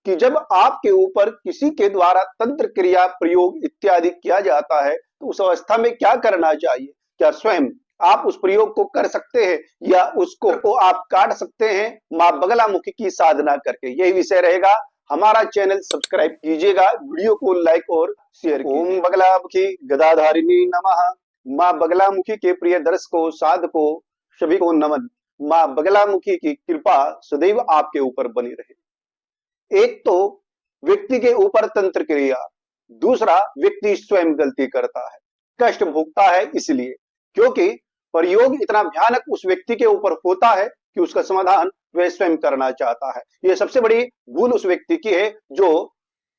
कि जब आपके ऊपर किसी के द्वारा तंत्र क्रिया प्रयोग इत्यादि किया जाता है तो उस अवस्था में क्या करना चाहिए? क्या स्वयं आप उस प्रयोग को कर सकते हैं या उसको को आप काट सकते हैं मां बगलामुखी की साधना करके? यही विषय रहेगा। हमारा चैनल सब्सक्राइब कीजिएगा, वीडियो को लाइक और शेयर कीजिए। ओम बगलामुखी गदाधारिणी नमः। मां बगलामुखी के प्रिय दर्शकों, साधकों सभी को नमन। मां बगलामुखी की कृपा सदैव आपके ऊपर बनी रहे। एक तो व्यक्ति के ऊपर तंत्र क्रिया, दूसरा व्यक्ति स्वयं गलती करता है, कष्ट भोगता है, इसलिए क्योंकि प्रयोग इतना भयानक उस व्यक्ति के ऊपर होता है कि उसका समाधान वह स्वयं करना चाहता है। यह सबसे बड़ी भूल उस व्यक्ति की है जो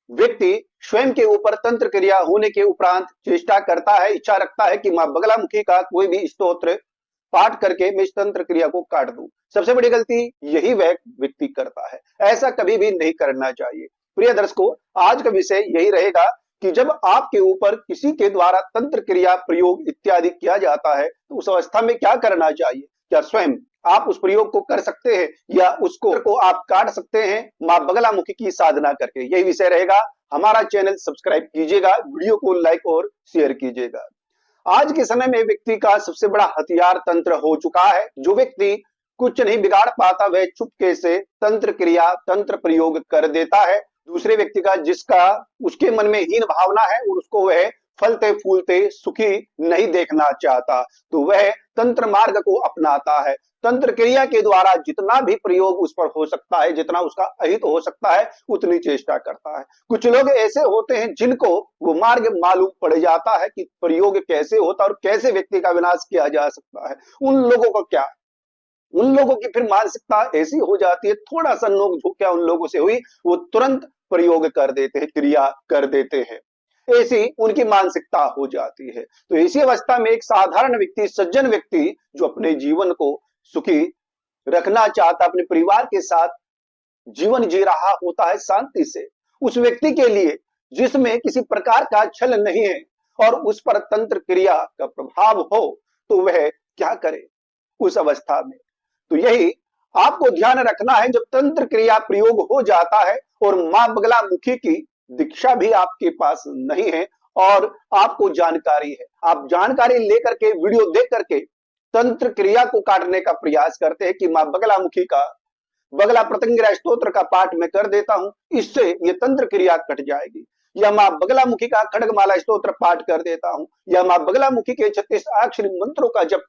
व्यक्ति स्वयं के ऊपर तंत्र क्रिया होने के उपरांत चेष्टा करता है, इच्छा रखता है कि मां बगलामुखी का कोई भी स्तोत्र पाठ करके मैं इस तंत्र क्रिया को काट दूं। सबसे बड़ी गलती यही वह व्यक्ति करता है। ऐसा कभी भी नहीं करना चाहिए। प्रिय दर्शकों, आज का विषय यही रहेगा कि जब आपके ऊपर किसी के द्वारा तंत्र क्रिया प्रयोग इत्यादि किया जाता है तो उस अवस्था में क्या करना चाहिए? क्या स्वयं आप उस प्रयोग को कर सकते हैं या उसको आप काट सकते हैं मां बगलामुखी की साधना करके? यही विषय रहेगा। हमारा चैनल सब्सक्राइब कीजिएगा, वीडियो को लाइक और शेयर कीजिएगा। आज के समय में व्यक्ति का सबसे बड़ा हथियार तंत्र हो चुका है। जो व्यक्ति कुछ नहीं बिगाड़ पाता वह चुपके से तंत्र क्रिया तंत्र प्रयोग कर देता है। दूसरे व्यक्ति का जिसका उसके मन में हीन भावना है और उसको वह फलते फूलते सुखी नहीं देखना चाहता तो वह तंत्र मार्ग को अपनाता है। तंत्र क्रिया के द्वारा जितना भी प्रयोग उस पर हो सकता है, जितना उसका अहित हो सकता है, उतनी चेष्टा करता है। कुछ लोग ऐसे होते हैं जिनको वो मार्ग मालूम पड़ जाता है कि प्रयोग कैसे होता है और कैसे व्यक्ति का विनाश किया जा सकता है। उन लोगों को क्या, उन लोगों की फिर मानसिकता ऐसी हो जाती है, थोड़ा सा नोक झोंक क्या उन लोगों से हुई, वो तुरंत प्रयोग कर देते हैं, क्रिया कर देते हैं। ऐसी उनकी मानसिकता हो जाती है। तो इसी अवस्था में एक साधारण व्यक्ति, सज्जन व्यक्ति जो अपने जीवन को सुखी रखना चाहता, अपने परिवार के साथ जीवन जी रहा होता है शांति से, उस व्यक्ति के लिए जिसमें किसी प्रकार का छल नहीं है और उस पर तंत्र क्रिया का प्रभाव हो तो वह क्या करे उस अवस्था में? तो यही आपको ध्यान रखना है। जब तंत्र क्रिया प्रयोग हो जाता है और मां बगलामुखी की दीक्षा भी आपके पास नहीं है और आपको जानकारी है, आप जानकारी लेकर के वीडियो देख करके तंत्र क्रिया को काटने का प्रयास करते हैं कि मां बगलामुखी का बगला प्रत्यंगिरा स्तोत्र का पाठ मैं कर देता हूं, इससे ये तंत्र क्रिया कट जाएगी, या मां बगलामुखी का खड्गमाला स्तोत्र पाठ कर देता हूं, या मां बगलामुखी के 36 अक्षरी मंत्रों का जप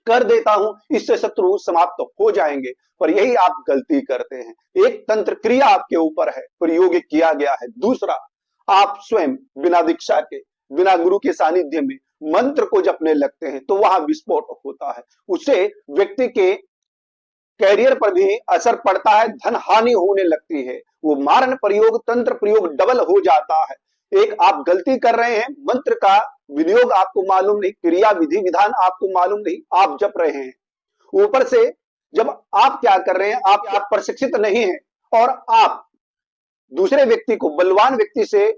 कर देता हूं, इससे शत्रु समाप्त हो जाएंगे। पर यही आप गलती करते हैं। एक तंत्र क्रिया आपके ऊपर है, प्रयोग किया गया है। दूसरा, आप स्वयं बिना दीक्षा के, बिना गुरु के सानिध्य में मंत्र को जपने लगते हैं तो वहां विस्फोट होता है। उससे व्यक्ति के कैरियर पर भी असर पड़ता है, धन हानि होने लगती है। वो मारण प्रयोग तंत्र प्रयोग डबल हो जाता है। एक आप गलती कर रहे हैं, मंत्र का विनियोग आपको मालूम नहीं, क्रिया विधि विधान आपको मालूम नहीं, आप जप रहे हैं। ऊपर से जब आप क्या कर रहे हैं, आप प्रशिक्षित नहीं हैं और आप दूसरे व्यक्ति को, बलवान व्यक्ति से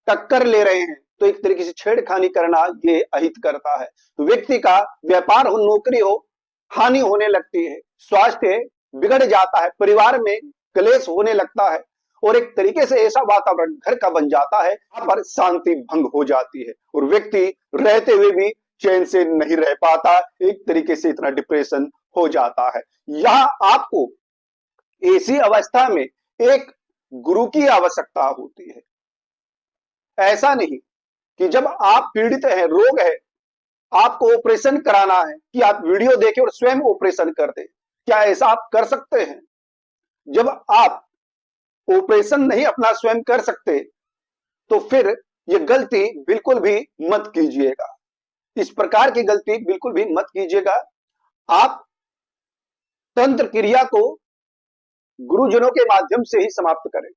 टक्कर ले रहे हैं तो एक तरीके से छेड़खानी करना ये अहित करता है। तो व्यक्ति का व्यापार हो, नौकरी हो, हानि होने लगती है, स्वास्थ्य बिगड़ जाता है, परिवार में क्लेश होने लगता है और एक तरीके से ऐसा वातावरण घर का बन जाता है, वहां पर शांति भंग हो जाती है और व्यक्ति रहते हुए भी चैन से नहीं रह पाता, एक तरीके से इतना डिप्रेशन हो जाता है। यहां आपको ऐसी अवस्था में एक गुरु की आवश्यकता होती है। ऐसा नहीं कि जब आप पीड़ित हैं, रोग है, आपको ऑपरेशन कराना है कि आप वीडियो देखें और स्वयं ऑपरेशन कर दें। क्या ऐसा आप कर सकते हैं? जब आप ऑपरेशन नहीं अपना स्वयं कर सकते तो फिर ये गलती बिल्कुल भी मत कीजिएगा। इस प्रकार की गलती बिल्कुल भी मत कीजिएगा। आप तंत्र क्रिया को गुरुजनों के माध्यम से ही समाप्त करें,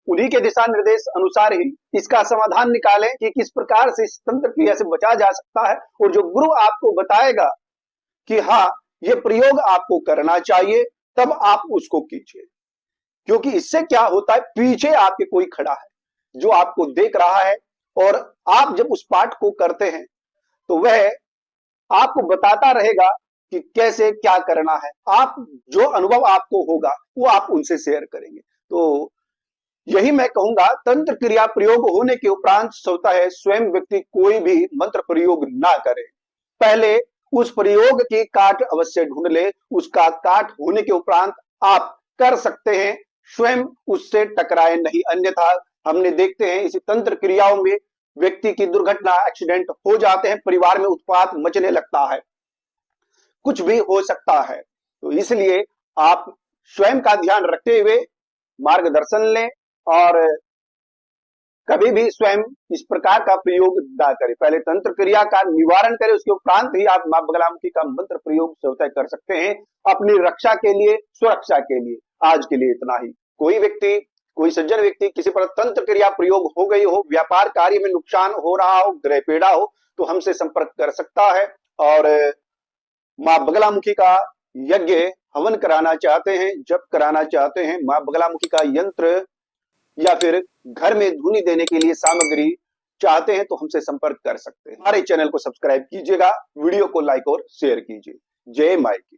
उन्हीं के दिशा निर्देश अनुसार ही इसका समाधान निकालें कि किस प्रकार से इस तंत्र क्रिया से बचा जा सकता है। और जो गुरु आपको बताएगा कि हाँ ये प्रयोग आपको करना चाहिए, तब आप उसको कीजिए। क्योंकि इससे क्या होता है, पीछे आपके कोई खड़ा है जो आपको देख रहा है और आप जब उस पाठ को करते हैं तो वह आपको बताता रहेगा कि कैसे क्या करना है। आप जो अनुभव आपको होगा वो आप उनसे शेयर करेंगे। तो यही मैं कहूंगा, तंत्र क्रिया प्रयोग होने के उपरांत होता है स्वयं व्यक्ति कोई भी मंत्र प्रयोग ना करे। पहले उस प्रयोग की काट अवश्य ढूंढ ले, उसका काट होने के उपरांत आप कर सकते हैं, स्वयं उससे टकराए नहीं। अन्यथा हमने देखते हैं इसी तंत्र क्रियाओं में व्यक्ति की दुर्घटना, एक्सीडेंट हो जाते हैं, परिवार में उत्पात मचने लगता है, कुछ भी हो सकता है। तो इसलिए आप स्वयं का ध्यान रखते हुए मार्गदर्शन लें और कभी भी स्वयं इस प्रकार का प्रयोग ना करें। पहले तंत्र क्रिया का निवारण करें, उसके उपरांत ही आप मां बगलामुखी का मंत्र प्रयोग स्वतः कर सकते हैं अपनी रक्षा के लिए, सुरक्षा के लिए। आज के लिए इतना ही। कोई व्यक्ति, कोई सज्जन व्यक्ति किसी पर तंत्र क्रिया प्रयोग हो गई हो, व्यापार कार्य में नुकसान हो रहा हो, ग्रह पीड़ा हो, तो हमसे संपर्क कर सकता है। और मां बगलामुखी का यज्ञ हवन कराना चाहते हैं, जप कराना चाहते हैं, मां बगलामुखी का यंत्र या फिर घर में धुनी देने के लिए सामग्री चाहते हैं, तो हमसे संपर्क कर सकते हैं। हमारे चैनल को सब्सक्राइब कीजिएगा, वीडियो को लाइक और शेयर कीजिए। जय माई की।